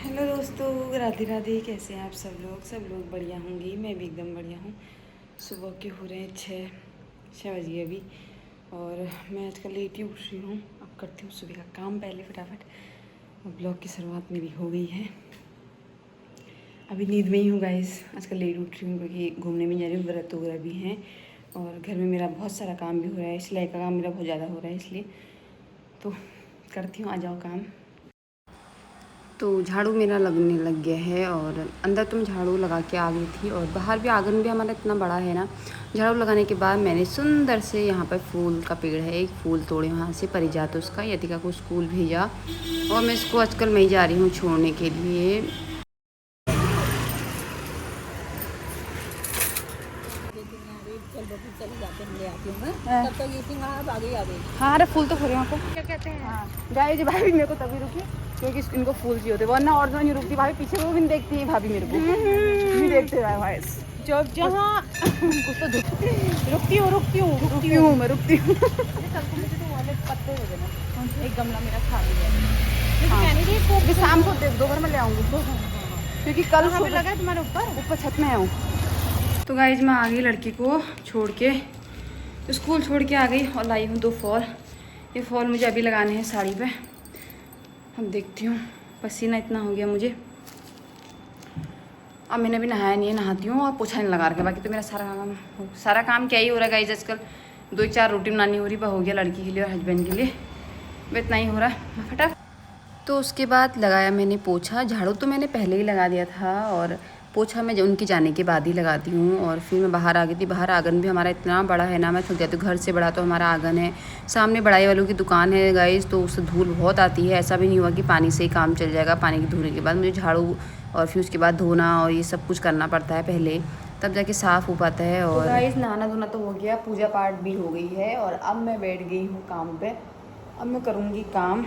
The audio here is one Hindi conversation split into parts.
हेलो दोस्तों, राधे राधे। कैसे हैं आप सब लोग बढ़िया होंगी। मैं भी एकदम बढ़िया हूँ। सुबह के हो रहे हैं छः बजे अभी, और मैं आजकल लेट ही उठ रही हूँ। अब करती हूँ सुबह का काम पहले फटाफट। और ब्लॉग की शुरुआत मेरी हो गई है। अभी नींद में ही हूँ गाइस। आजकल लेट उठ रही हूँ क्योंकि घूमने में जा रही हूँ, व्रत वगैरह भी हैं और घर में मेरा बहुत सारा काम भी हो रहा है। सिलाई का काम मेरा बहुत ज़्यादा हो रहा है, इसलिए तो करती हूँ। आ जाओ काम। तो झाड़ू मेरा लगने लग गया है, और अंदर तो मैं झाड़ू लगा के आ गई थी, और बाहर भी आंगन भी हमारा इतना बड़ा है ना। झाड़ू लगाने के बाद मैंने सुंदर से यहाँ पर फूल का पेड़ है, एक फूल तोड़े वहाँ से, परिजात उसका, यतिका को स्कूल भेजा, और मैं इसको आजकल मैं ही जा रही हूँ छोड़ने के लिए। हाँ, अरे फूल तो खोले वहाँ को, क्या कहते हैं गाइस। भाभी मेरे को तभी रुकी क्योंकि इनको फूल चाहिए होते, वरना और नहीं रुकती भाभी। पीछे वो भी नहीं देखती है भाभी, मेरे को नहीं देखते भाई। जब जहाँ कुछ तो रुकती हूँ मैं रुकती हूँ। मुझे तो वाले पत्ते दे देना, एक गमला मेरा खाली है। हाँ, शाम को दोपहर में ले आऊँगी, क्योंकि कल लगा तुम्हारे ऊपर छत में आऊँ। तो गाइस मैं आ गई लड़की को छोड़ के, स्कूल छोड़ के आ गई, और लाई हूँ 2 फॉल। ये फॉल मुझे अभी लगाने हैं साड़ी पे। अब देखती हूँ, पसीना इतना हो गया मुझे। अब मैंने अभी नहाया नहीं है, नहाती हूँ और पोछा नहीं लगा रखा। बाकी तो मेरा सारा काम क्या ही हो रहा है गाइस आजकल। 2-4 रोटी बनानी हो रही, वह हो गया लड़की के लिए और हस्बैंड के लिए, वह इतना ही हो रहा है फटाफट। तो उसके बाद लगाया मैंने पोछा। झाड़ू तो मैंने पहले ही लगा दिया था, और पोछा मैं उनके जाने के बाद ही लगाती हूँ। और फिर मैं बाहर आ गई थी। बाहर आंगन भी हमारा इतना बड़ा है ना, मैं थक जाती हूँ। घर से बड़ा तो हमारा आंगन है। सामने बढ़ाई वालों की दुकान है गाइस, तो उससे धूल बहुत आती है। ऐसा भी नहीं हुआ कि पानी से ही काम चल जाएगा। पानी की धोने के बाद मुझे झाड़ू और फिर उसके बाद धोना और ये सब कुछ करना पड़ता है पहले, तब जाके साफ़ हो पाता है। और गाइस नहाना धोना तो हो गया, पूजा पाठ भी हो गई है, और अब मैं बैठ गई हूँ काम पे। अब मैं करूँगी काम,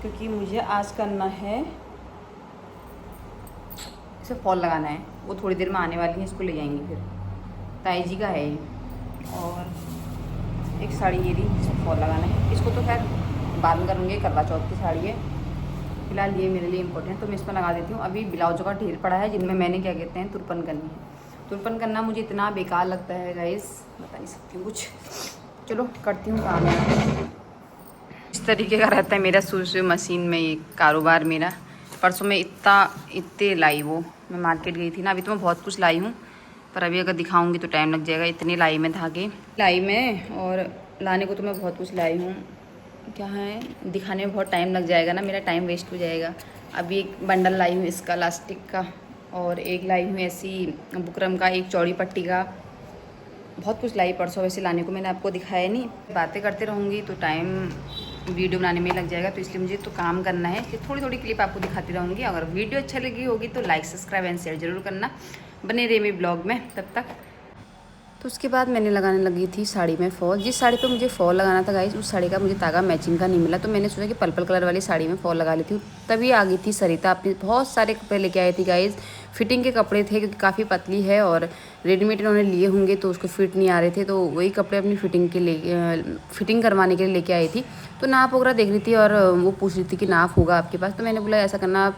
क्योंकि मुझे आज करना है, इसे फॉल लगाना है। वो थोड़ी देर में आने वाली है, इसको ले जाएंगे फिर। ताई जी का है ये, और एक साड़ी ये रही, इसे फॉल लगाना है। इसको तो खैर बाद में करूँगी, करवा चौथ की साड़ी है। फिलहाल ये मेरे लिए इम्पोर्टेंट है, तो मैं इसमें लगा देती हूँ। अभी ब्लाउजों का ढेर पड़ा है, जिनमें मैंने क्या कहते हैं तुरपन करनी है। तुरपन करना मुझे इतना बेकार लगता है गाइस, बता नहीं सकती हूँ कुछ। चलो करती हूँ काम। इस तरीके का रहता है मेरा सुई मशीन में ये कारोबार मेरा। परसों में इतने लाई, वो मैं मार्केट गई थी ना। अभी तो मैं बहुत कुछ लाई हूँ, पर अभी अगर दिखाऊंगी तो टाइम लग जाएगा। इतनी लाई में धागे लाई में, और लाने को तो मैं बहुत कुछ लाई हूँ। क्या है, दिखाने में बहुत टाइम लग जाएगा ना, मेरा टाइम वेस्ट हो जाएगा। अभी एक बंडल लाई हूँ इसका लास्टिक का, और एक लाई हूँ ऐसी बुकरम का, एक चौड़ी पट्टी का। बहुत कुछ लाई परसों, वैसे लाने को मैंने आपको दिखाया नहीं। बातें करते रहूँगी तो टाइम वीडियो बनाने में लग जाएगा, तो इसलिए मुझे तो काम करना है। इसलिए थोड़ी थोड़ी क्लिप आपको दिखाती रहूँगी। अगर वीडियो अच्छा लगी होगी तो लाइक सब्सक्राइब एंड शेयर जरूर करना। बने रहिए मेरे ब्लॉग में तब तक। तो उसके बाद मैंने लगाने लगी थी साड़ी में फॉल। जिस साड़ी पे मुझे फॉल लगाना था गाइस, उस साड़ी का मुझे तागा मैचिंग का नहीं मिला, तो मैंने सोचा कि पर्पल कलर वाली साड़ी में फॉल लगा लेती हूँ। तभी आ गई थी सरिता, अपने बहुत सारे कपड़े लेके आई थी गाइस। फिटिंग के कपड़े थे, क्योंकि काफ़ी पतली है, और रेडीमेड इन्होंने लिए होंगे तो उसको फिट नहीं आ रहे थे, तो वही कपड़े अपनी फिटिंग करवाने के लिए लेके आई थी। तो नाप वगैरह देख रही थी, और वो पूछ रही थी कि नाप होगा आपके पास। तो मैंने बोला ऐसा करना,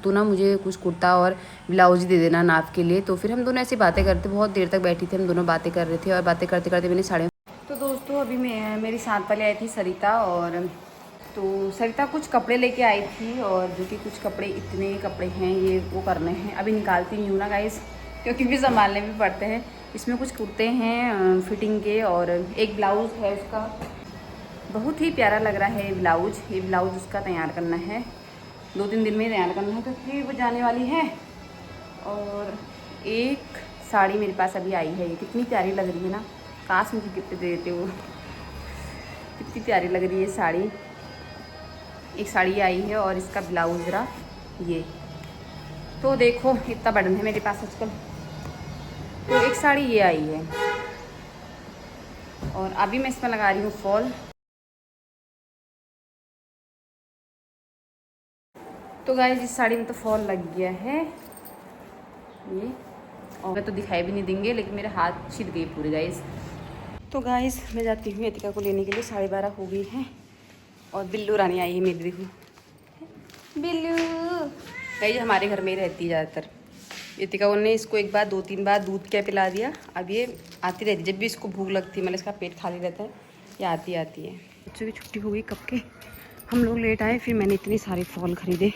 तू ना मुझे कुछ कुर्ता और ब्लाउज ही दे देना नाप के लिए। तो फिर हम दोनों ऐसी बातें करते, बहुत देर तक बैठी थी, हम दोनों बातें कर रहे थे, और बातें करते करते मैंने साड़ी। तो दोस्तों अभी मेरी साथ वाली आई थी सरिता, और तो सरिता कुछ कपड़े लेके आई थी, और जो कि कुछ कपड़े, इतने कपड़े हैं ये वो करने हैं। अभी निकालती नहीं हूँ ना गाइस, क्योंकि भी संभालने भी पड़ते हैं। इसमें कुछ कुर्ते हैं फिटिंग के, और एक ब्लाउज़ है उसका, बहुत ही प्यारा लग रहा है ये ब्लाउज। ये ब्लाउज उसका तैयार करना है, 2-3 दिन में तैयार करना है, तो फिर वो जाने वाली है। और एक साड़ी मेरे पास अभी आई है, ये कितनी प्यारी लग रही है ना। काश मुझे कितने दे देते हो, कितनी प्यारी लग रही है साड़ी। एक साड़ी आई है, और इसका ब्लाउज रहा ये। तो देखो इतना बटन है मेरे पास आजकल। तो एक साड़ी ये आई है, और अभी मैं इसमें लगा रही हूँ फॉल। तो गाइस इस साड़ी में तो फॉल लग गया है ये, और मैं तो दिखाई भी नहीं देंगे, लेकिन मेरे हाथ छिद गए पूरे गाइस। तो गाइस मैं जाती हूँ यतिका को लेने के लिए, 12:30 हो गई है, और बिल्लू रानी आई है मेरी, देखो बिल्लू। गाइस हमारे घर में ही रहती है ज़्यादातर। युतिका ने इसको एक बार 2-3 बार दूध क्या पिला दिया। अब ये आती रहती है, जब भी इसको भूख लगती है, मतलब इसका पेट खाली रहता है, ये आती है। बच्चों की छुट्टी हो गई कब के, हम लोग लेट आए, फिर मैंने इतने सारे फॉल खरीदे,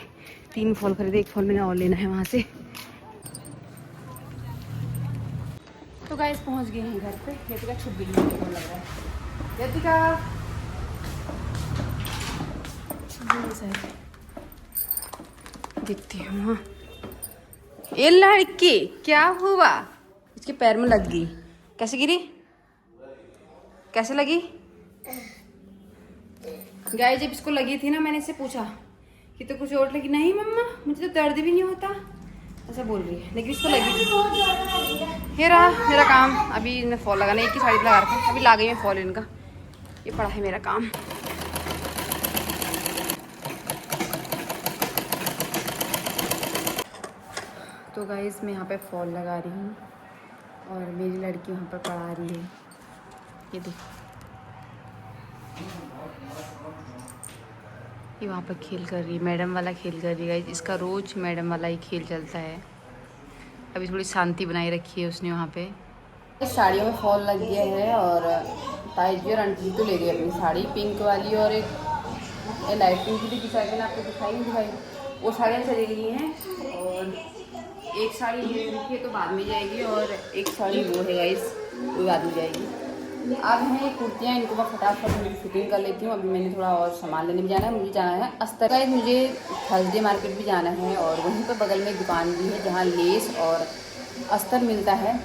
3 फॉल खरीदे, एक फॉल मैंने और लेना है वहाँ से। तो गाइस पहुँच गए हैं घर पे। युतिका छुप गई है, लग रहा है। युतिका देखती हूँ। ये लड़की क्या हुआ, इसके पैर में लग गई। कैसे गिरी, कैसे लगी? गाइस जब इसको लगी थी ना, मैंने इससे पूछा कि तो कुछ चोट लगी? नहीं मम्मा मुझे तो दर्द भी नहीं होता, ऐसा बोल रही है। लेकिन इसको लगी थी। ये रहा मेरा काम। अभी इन्हें फॉल लगाना, एक ही साड़ी लगा रखा है, अभी ला गई मैं फॉल इनका। ये पड़ा है मेरा काम। तो गाइस मैं यहाँ पे फॉल लगा रही हूँ और मेरी लड़की वहाँ पर पढ़ा रही है। ये देखो, ये वहाँ पर खेल कर रही है, मैडम वाला खेल कर रही है। इसका रोज़ मैडम वाला ही खेल चलता है। अभी थोड़ी शांति बनाई रखी है उसने वहाँ पे। इस साड़ियों में फॉल लग गया है और ताई जी और आंटी जी तो ले गई अपनी साड़ी पिंक वाली, और एक लाइट पिंक की दिखाई, मैंने आपको दिखाई वो साड़ियाँ चली गई हैं। और एक साड़ी ये देखिए तो बाद में जाएगी, और एक साड़ी वो है गाइस, वो बाद में जाएगी। अब हैं ये कुर्तियाँ, इनको मैं फटाफट फिटिंग कर लेती हूँ। अभी मैंने थोड़ा और सामान लेने भी जाना है, मुझे जाना है अस्तर का, मुझे थर्सडे मार्केट भी जाना है, और वहीं पर बगल में दुकान भी है जहाँ लेस और अस्तर मिलता है,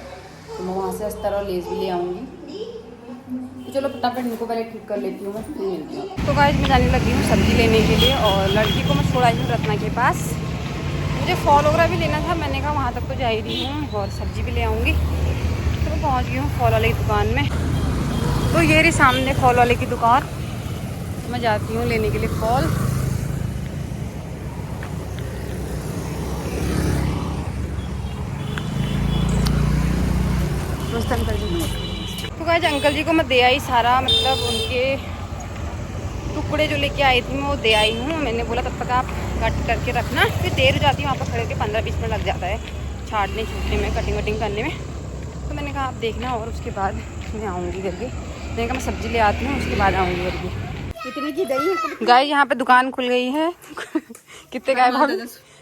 तो मैं वहाँ से अस्तर और लेस भी ले आऊँगी। तो चलो फटाफट इनको पहले ठीक कर लेती हूँ, मैं फिर मिलती हूँ। तो गाइस मैं जाने लगी हूँ सब्ज़ी लेने के लिए, और लड़की को मैं छोड़ा हूँ रत्ना के पास। मुझे फॉल वगैरह भी लेना था, मैंने कहा वहाँ तक तो जा ही रही हूँ और सब्ज़ी भी ले आऊँगी। तो मैं पहुँच गई हूँ फॉल वाले की दुकान में। तो ये रही सामने फॉल वाले की दुकान, मैं जाती हूँ लेने के लिए फॉल। मस्त अंकल जी। तो गाइस अंकल जी को मैं दे आई सारा, मतलब उनके टुकड़े जो लेके आई थी मैं वो दे आई हूँ। मैंने बोला तब तक आप कट करके रखना, फिर देर हो जाती है वहाँ पर खड़े के 15-20 मिनट लग जाता है छाटने छूटने में, कटिंग वटिंग करने में। तो मैंने कहा आप देखना, और उसके बाद मैं आऊँगी करके। मैंने कहा मैं सब्ज़ी ले आती हूँ, उसके बाद आऊँगी करके। इतनी की गई गाय, यहाँ पे दुकान खुल गई है। कितने गाय भाभी?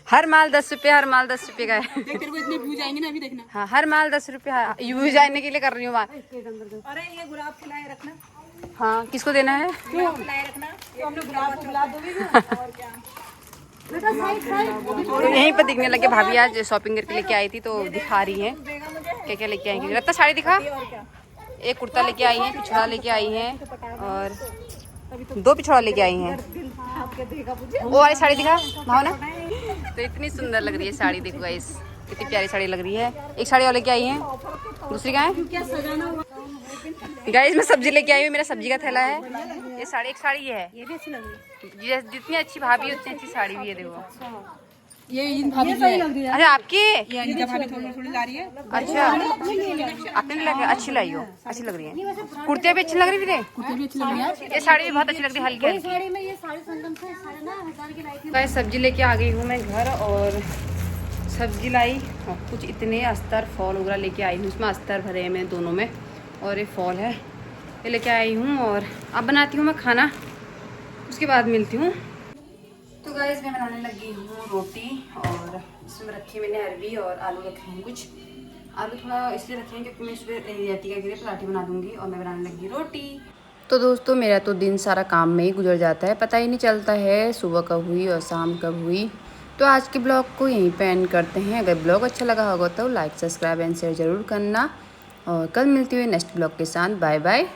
हर माल 10 रुपये, हर माल 10 रुपये का है। इतने व्यूज आएंगे ना, अभी देखना। हाँ हर माल 10 रुपये, व्यूज आने के लिए कर रही हूँ बात। अरे ये गुलाब खिलाए रखना। हाँ किसको देना है? खिलाए रखना, तो हम लोग गुलाब दोगे और क्या। तो यहीं पर दिखने लगे, भाभी आज शॉपिंग करके लेके आई थी, तो दिखा रही हैं क्या क्या लेके आएंगी। रत्ता साड़ी दिखा, एक कुर्ता लेके आई हैं, पिछड़ा लेके आई हैं, और 2 पिछड़ा लेके आई हैं। वो वाली साड़ी दिखा भावना, तो इतनी सुंदर लग रही है साड़ी, देखो गाइस कितनी प्यारी साड़ी लग रही है। एक साड़ी और लेके आई हैं, दूसरी कहाँ है? गाइस मैं सब्जी लेके आई हूँ, मेरा सब्जी का थैला है। ये साड़ी, एक साड़ी ये है, ये भी अच्छी लग रही है। जितनी अच्छी भाभी उतनी अच्छी साड़ी भी है। देखो ये भाभी सही लग रही है। अरे आपकी, ये अनिता भाभी थोड़ी ला रही है। अच्छा आपने नहीं लगा, अच्छी लाई हो, अच्छी लग रही है। कुर्तियाँ भी अच्छी लग रही है, कुर्ती भी अच्छी लग रही है। ये साड़ी भी बहुत अच्छी लग रही है, हल्की हल्की। साड़ी में ये साड़ी संगम से साड़ी ना 1000 की लाई थी। गाइस सब्जी लेके आ गई हूँ मैं घर, और सब्जी लाई और कुछ इतने अस्तर फॉल वगैरह लेके आई हूँ। इसमें अस्तर भरे हैं मैं दोनों में, और ये फॉल है, ये लेके आई हूँ। और अब बनाती हूँ मैं खाना, उसके बाद मिलती हूँ। तो गाइस मैं बनाने लगी हूँ रोटी, और इसमें रखी मैंने अरबी और आलू रखे हैं। कुछ आलू थोड़ा इसलिए रखे हैं क्योंकि मैं इसमें रियाती का पराठे बना दूँगी, और मैं बनाने लगी रोटी। तो दोस्तों मेरा तो दिन सारा काम में ही गुजर जाता है, पता ही नहीं चलता है सुबह कब हुई और शाम कब हुई। तो आज के ब्लॉग को यहीं पे एंड करते हैं। अगर ब्लॉग अच्छा लगा होगा तो लाइक सब्सक्राइब एंड शेयर ज़रूर करना, और कल मिलती हुई नेक्स्ट ब्लॉग के साथ। Bye bye.